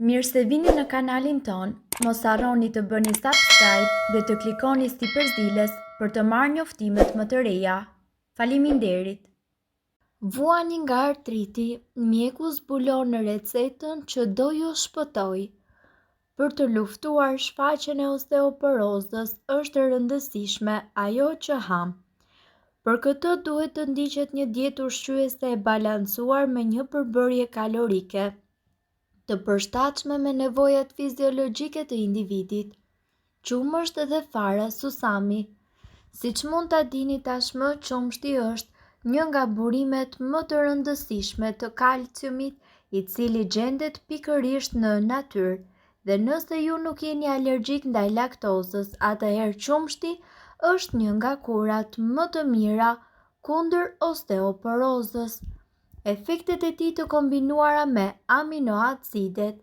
Mirë se vini në kanalin ton, mos harroni të bëni subscribe dhe të klikoni si përzdiles për të marrë njoftimet më të reja. Faleminderit! Vuani nga artriti, mjeku zbulon në recetën që do ju shpëtoj. Për të luftuar shfaqjen e osteoporozës është e rëndësishme ajo që ham. Për këtë duhet të ndiqet një dietë ushqyese e balancuar me një përbërje kalorike të përshtatshme me nevojat fiziologjike të individit. Qumësht dhe fara susami. Siç mund ta dini tashmë, qumshti është një nga burimet më të rëndësishme të kalciumit, i cili gjendet pikërisht në natyrë. Dhe nëse ju nuk jeni alergjik ndaj laktozës, atëherë qumshti është një nga kurat më të mira kundër osteoporozës. Efektet e tij të kombinuara me aminoacidet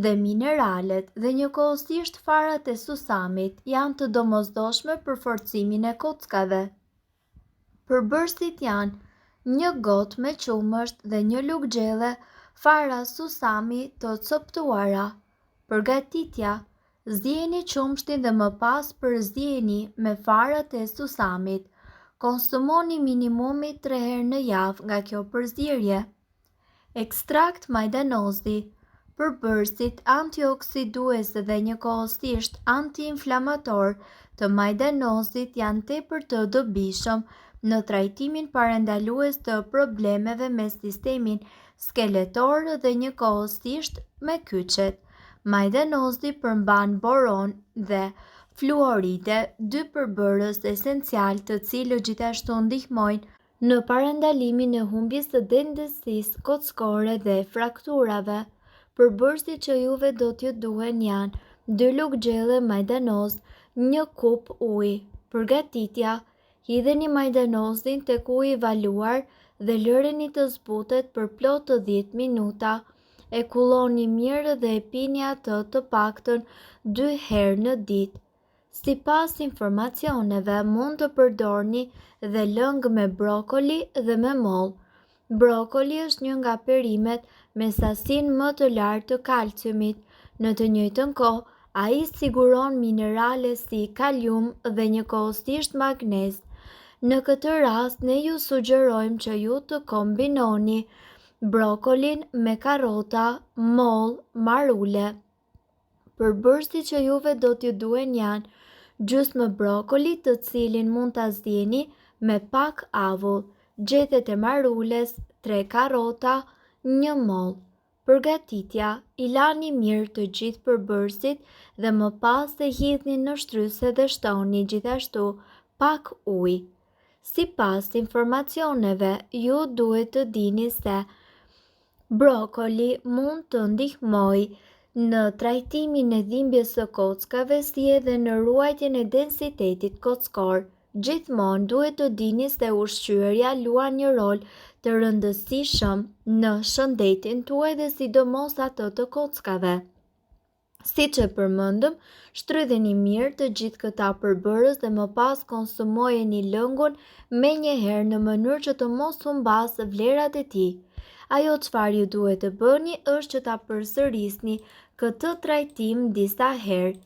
dhe mineralet dhe njëkohësisht farat e susamit janë të domosdoshme për forcimin e kockave. Përbërësit janë një gotë me qumësht dhe një lugë gjelle fara susami të coptuara. Përgatitja: zgjeni qumshtin dhe më pas përzgjeni me farat e susamit. Konsumoni minimumi 3 herë në javë nga kjo përzierje. Ekstrakt majdanozi. Përbërësit antioksiduese dhe njëkohësisht antiinflamator të majdanozit janë tepër të dobishëm në trajtimin parandalues të problemeve me sistemin skeletor dhe njëkohësisht me kyçet. Majdanozi përmban boron dhe fluoride, dy përbërës esencial të cilët gjithashtu ndihmojnë në parandalimin e humbjes së densisë kockore dhe frakturave. Përbërësit që juve do t'ju duhen janë 2 lugë gjelle majdanoz, 1 kup ujë. Përgatitja: hidheni majdanozin tek uji i valuar dhe lëreni të zbutet për plot të 10 minuta. E kulloni mirë dhe e pini atë të paktën 2 herë në ditë. Sipas informacioneve, mund të përdorni dhe lëng me brokoli dhe me mollë. Brokoli është një nga perimet me sasinë më të lartë të kalciumit. Në të njëjtën kohë, ai siguron minerale si kalium dhe njëkohësisht magnez. Në këtë rast, ne ju sugjerojmë që ju të kombinoni brokolin me karrota, mollë, marule. Përbërësit që juve do t'ju duhen janë gjysmë brokoli, të cilin mund ta zgjeni me pak avull, gjethet e marules, 3 karrota, 1 mollë. Përgatitja: i lani mirë të gjithë përbërësit dhe më pas e hidhni në shtryse dhe shtoni gjithashtu pak ujë. Sipas informacioneve, ju duhet të dini se brokoli mund të ndihmojë në trajtimin e dhimbjes së kockave si edhe në ruajtjen e densitetit kockor. Gjithmonë duhet të dini se ushqyerja luan një rol të rëndësishëm në shëndetin tuaj dhe sidomos atë të kockave. Siç e përmendëm, shtrydheni mirë të gjithë këta përbërës dhe më pas konsumojeni lëngun menjëherë në mënyrë që të mos humbas vlerat e tij. Ajo çfarë ju duhet të bëni është që ta përsërisni këtë trajtim disa herë.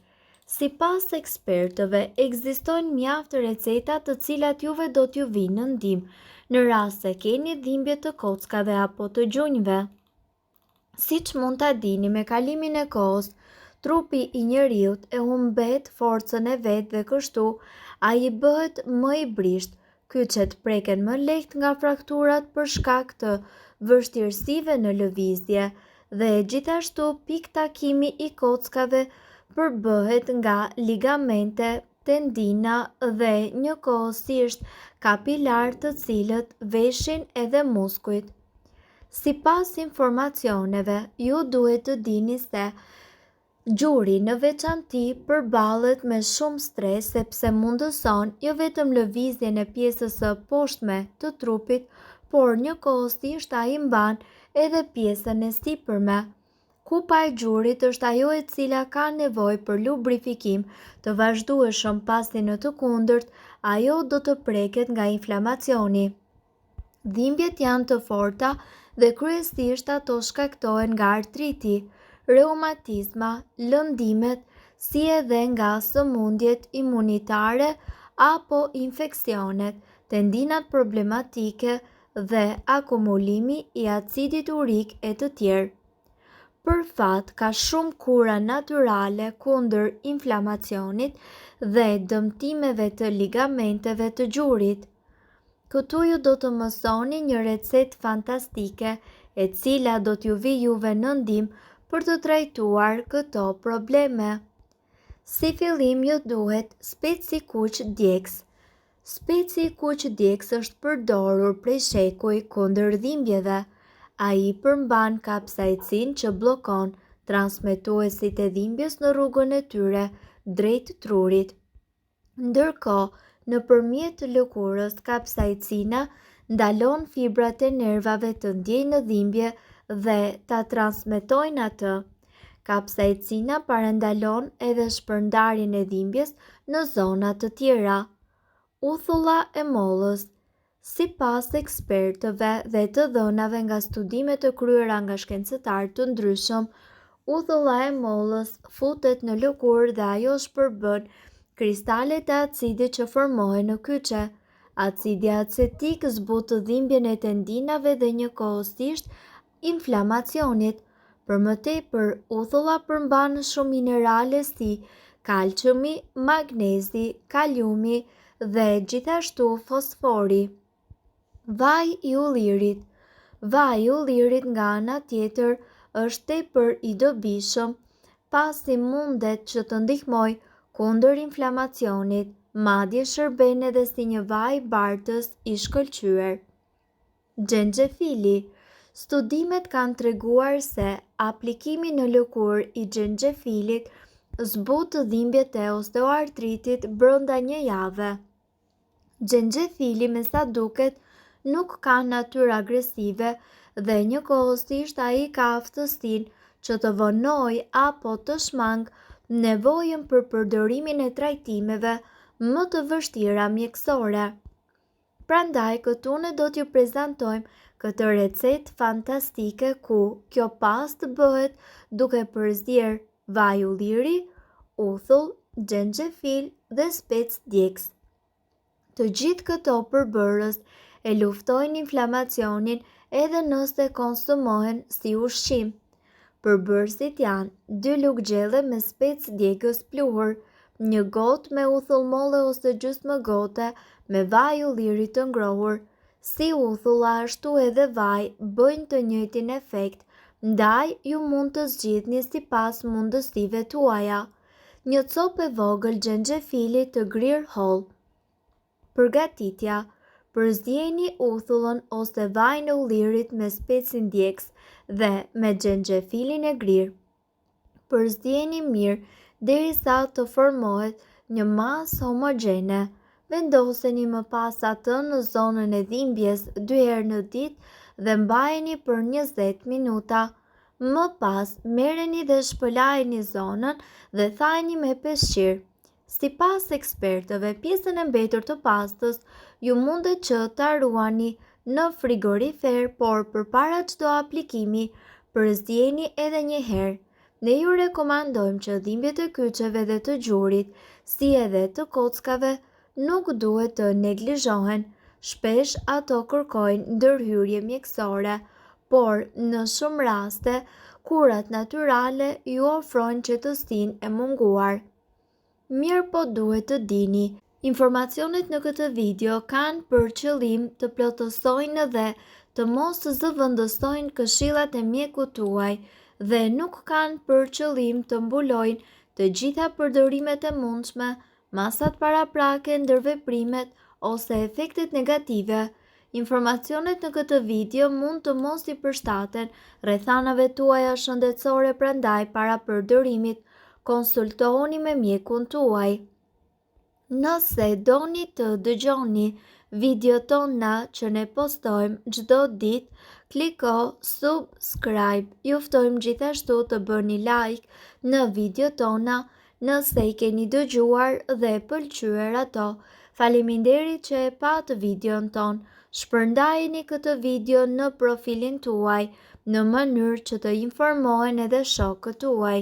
Sipas ekspertëve, ekzistojnë mjaft receta të cilat juve do t'ju vinë në ndihmë në rast se keni dhimbje të kockave apo të gjunjëve. Siç mund ta dini, me kalimin e kohës, trupi i njeriut e humbet forcën e vet dhe kështu ai bëhet më i brisht. Kyçet preken më lehtë nga frakturat për shkak të vështirësive në lëvizje dhe gjithashtu piktakimi i kockave përbëhet nga ligamente, tendina dhe njëkohësisht kapilar të cilët veshin edhe muskujt. Sipas informacioneve, ju duhet të dini se gjuri në veçanti përballet me shumë stres sepse mundëson jo vetëm lëvizjen e pjesës së poshtme të trupit, por njëkohësisht ai mban edhe pjesën e sipërme. Kupa e gjurit është ajo e cila ka nevojë për lubrifikim të vazhdueshëm, pasi në të kundërt ajo do të preket nga inflamacioni. Dhimbjet janë të forta dhe kryesisht ato shkaktohen nga artriti. reumatizma, lëndimet, si edhe nga sëmundjet imunitare apo infeksionet, tendinat problematike dhe akumulimi i acidit urik e të tjerë. Për fat, ka shumë kura natyrale kundër inflamacionit dhe dëmtimeve të ligamenteve të gjurit. Këtu ju do të mësoni një recet fantastike e cila do t'ju vi juve në ndihmë për të trajtuar këto probleme. Si fillim ju duhet speci kuq djegës. Speci kuq djegës është përdorur prej shekuj kundër dhimbjeve. Ai përmban kapsaicin që bllokon transmetuesit e dhimbjes në rrugën e tyre drejt trurit. Ndërkohë, nëpërmjet lëkurës, kapsaicina ndalon fibrat e nervave të ndjejnë dhimbje dhe ta transmetojnë atë. Kapsaicina parandalon edhe shpërndarjen e dhimbjes në zona të tjera. Uthulla e mollës. Sipas ekspertëve dhe të dhënave nga studime të kryera nga shkencëtarë të ndryshëm, uthulla e mollës futet në lëkurë dhe ajo shpërbën kristalet e acidit që formohen në kyçe. Acidi acetik zbut dhimbjen e tendinave dhe njëkohësisht inflamacionit. Për më tepër, uthulla përmban shumë minerale si kalciumi, magnezi, kaliumi dhe gjithashtu fosfori. Vaj i ullirit. Vaj i ullirit nga ana tjetër është tepër i dobishëm, pasi mundet që të ndihmojë kundër inflamacionit, madje shërben edhe si një vaj bartës i shkëlqyer. Xhenxhefili. Studimet kanë treguar se aplikimi në lëkurë i xhenxhefilit zbut dhimbjet e osteoartritit brenda një jave. Xhenxhefili, me sa duket, nuk ka natyrë agresive dhe njëkohësisht ai ka aftësinë që të vonojë apo të shmangë nevojën për përdorimin e trajtimeve më të vështira mjekësore. Prandaj këtu ne do t'ju prezantojmë këtë recet fantastike ku kjo pastë bëhet duke përzgjedhur vaj ulliri, uthull, xhenxhefil dhe spec djegës. Të gjithë këto përbërës e luftojnë inflamacionin edhe nëse konsumohen si ushqim. Përbërësit janë 2 lugë gjelle me spec djegës pluhur, 1 gotë me uthull molle ose gjysmë gote me vaj ulliri të ngrohur. Si uthulla ashtu edhe vaj bëjnë të njëjtin efekt, ndaj ju mund të zgjidhni sipas mundësive tuaja. 1 copë e vogël xhenxhefili të grirë holl. Përgatitja. Përzieni uthullën ose vajin e ullirit me specin djegës dhe me xhenxhefilin e grirë. Përzieni mirë derisa të formohet një masë homogjene. Vendoseni më pas atë në zonën e dhimbjes 2 herë në ditë dhe mbajeni për 20 minuta. Më pas, merreni dhe shpëlajeni zonën dhe thajini me peshqir. Sipas ekspertëve, pjesën e mbetur të pastës ju mundet që ta ruani në frigorifer, por përpara çdo aplikimi, përzieni edhe një herë. Ne ju rekomandojmë që dhimbjet e kyçeve dhe të gjurit, si edhe të kockave, nuk duhet të neglizhohen. Shpesh ato kërkojnë ndërhyrje mjekësore, por në shumë raste, kurat natyrale ju ofrojnë qetësinë e munguar. Mirë po duhet të dini, informacionet në këtë video kanë për qëllim të plotësojnë dhe të mos zëvendësojnë këshillat e mjekut tuaj dhe nuk kanë për qëllim të mbulojnë të gjitha përdorimet e mundshme, masat paraprake, ndërveprimet ose efektet negative. Informacionet në këtë video mund të mos i përshtaten rrethanave tuaja shëndetësore, prandaj para përdorimit konsultohuni me mjekun tuaj. Nëse doni të dëgjoni video tona që ne postojmë çdo ditë, kliko subscribe. Ju ftojmë gjithashtu të bëni like në video tona nëse i keni dëgjuar dhe pëlqyer ato. Faleminderit që e pat videon ton. Shpërndajeni këtë video në profilin tuaj në mënyrë që të informohen edhe shokët tuaj.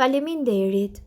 Faleminderit!